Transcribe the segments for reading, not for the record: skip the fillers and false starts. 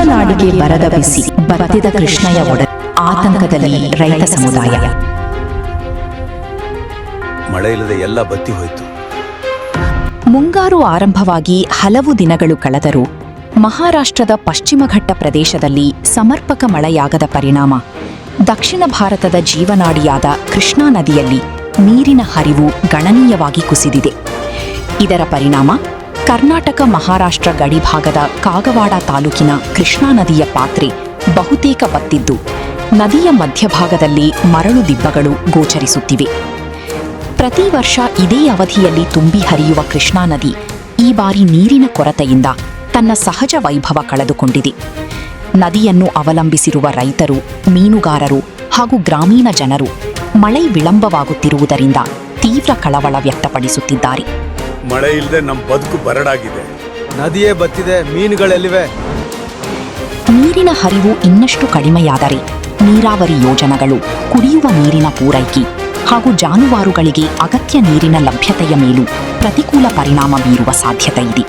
ಜೀವನಾಡಿಗೆ ಬರದ ಬಿಸಿ ಬತ್ತಿದ ಕೃಷ್ಣಯ್ಯ ಒಡ ಆತಂಕದಲ್ಲಿ ರೈತ ಸಮುದಾಯ. ಮಳೆ ಇಲ್ಲದೆ ಎಲ್ಲ ಬತ್ತಿ ಹೋಯಿತು. ಮುಂಗಾರು ಆರಂಭವಾಗಿ ಹಲವು ದಿನಗಳು ಕಳೆದರೂ ಮಹಾರಾಷ್ಟ್ರದ ಪಶ್ಚಿಮ ಘಟ್ಟ ಪ್ರದೇಶದಲ್ಲಿ ಸಮರ್ಪಕ ಮಳೆಯಾಗದ ಪರಿಣಾಮ ದಕ್ಷಿಣ ಭಾರತದ ಜೀವನಾಡಿಯಾದ ಕೃಷ್ಣಾ ನದಿಯಲ್ಲಿ ನೀರಿನ ಹರಿವು ಗಣನೀಯವಾಗಿ ಕುಸಿದಿದೆ. ಇದರ ಪರಿಣಾಮ ಕರ್ನಾಟಕ ಮಹಾರಾಷ್ಟ್ರ ಗಡಿಭಾಗದ ಕಾಗವಾಡ ತಾಲೂಕಿನ ಕೃಷ್ಣಾ ನದಿಯ ಪಾತ್ರೆ ಬಹುತೇಕ ಬತ್ತಿದ್ದು ನದಿಯ ಮಧ್ಯಭಾಗದಲ್ಲಿ ಮರಳು ದಿಬ್ಬಗಳು ಗೋಚರಿಸುತ್ತಿವೆ. ಪ್ರತಿ ವರ್ಷ ಇದೇ ಅವಧಿಯಲ್ಲಿ ತುಂಬಿ ಹರಿಯುವ ಕೃಷ್ಣಾ ನದಿ ಈ ಬಾರಿ ನೀರಿನ ಕೊರತೆಯಿಂದ ತನ್ನ ಸಹಜ ವೈಭವ ಕಳೆದುಕೊಂಡಿದೆ. ನದಿಯನ್ನು ಅವಲಂಬಿಸಿರುವ ರೈತರು, ಮೀನುಗಾರರು ಹಾಗೂ ಗ್ರಾಮೀಣ ಜನರು ಮಳೆ ವಿಳಂಬವಾಗುತ್ತಿರುವುದರಿಂದ ತೀವ್ರ ಕಳವಳ ವ್ಯಕ್ತಪಡಿಸುತ್ತಿದ್ದಾರೆ. ಮಳೆ ಇಲ್ಲದೆ ನಮ್ಮ ಬದುಕು ಬರಡಾಗಿದೆ. ನದಿಯೇ ಬತ್ತಿದೆ, ಮೀನುಗಳೆಲ್ಲಿವೆ? ನೀರಿನ ಹರಿವು ಇನ್ನಷ್ಟು ಕಡಿಮೆಯಾದರೆ ನೀರಾವರಿ ಯೋಜನೆಗಳು, ಕುಡಿಯುವ ನೀರಿನ ಪೂರೈಕೆ ಹಾಗೂ ಜಾನುವಾರುಗಳಿಗೆ ಅಗತ್ಯ ನೀರಿನ ಲಭ್ಯತೆಯ ಮೇಲೂ ಪ್ರತಿಕೂಲ ಪರಿಣಾಮ ಬೀರುವ ಸಾಧ್ಯತೆ ಇದೆ.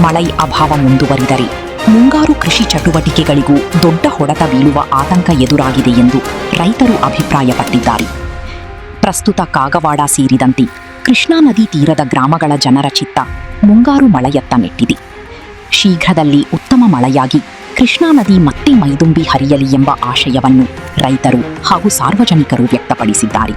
ಮಳೆ ಅಭಾವ ಮುಂದುವರಿದರೆ ಮುಂಗಾರು ಕೃಷಿ ಚಟುವಟಿಕೆಗಳಿಗೂ ದೊಡ್ಡ ಹೊಡೆತ ಬೀಳುವ ಆತಂಕ ಎದುರಾಗಿದೆ ಎಂದು ರೈತರು ಅಭಿಪ್ರಾಯಪಟ್ಟಿದ್ದಾರೆ. ಪ್ರಸ್ತುತ ಕಾಗವಾಡ ಸೇರಿದಂತೆ ಕೃಷ್ಣಾ ನದಿ ತೀರದ ಗ್ರಾಮಗಳ ಜನರ ಚಿತ್ತ ಮುಂಗಾರು ಮಳೆಯತ್ತ ನೆಟ್ಟಿದೆ. ಶೀಘ್ರದಲ್ಲಿ ಉತ್ತಮ ಮಳೆಯಾಗಿ ಕೃಷ್ಣಾ ನದಿ ಮತ್ತೆ ಮೈದುಂಬಿ ಹರಿಯಲಿ ಎಂಬ ಆಶಯವನ್ನು ರೈತರು ಹಾಗೂ ಸಾರ್ವಜನಿಕರು ವ್ಯಕ್ತಪಡಿಸಿದ್ದಾರೆ.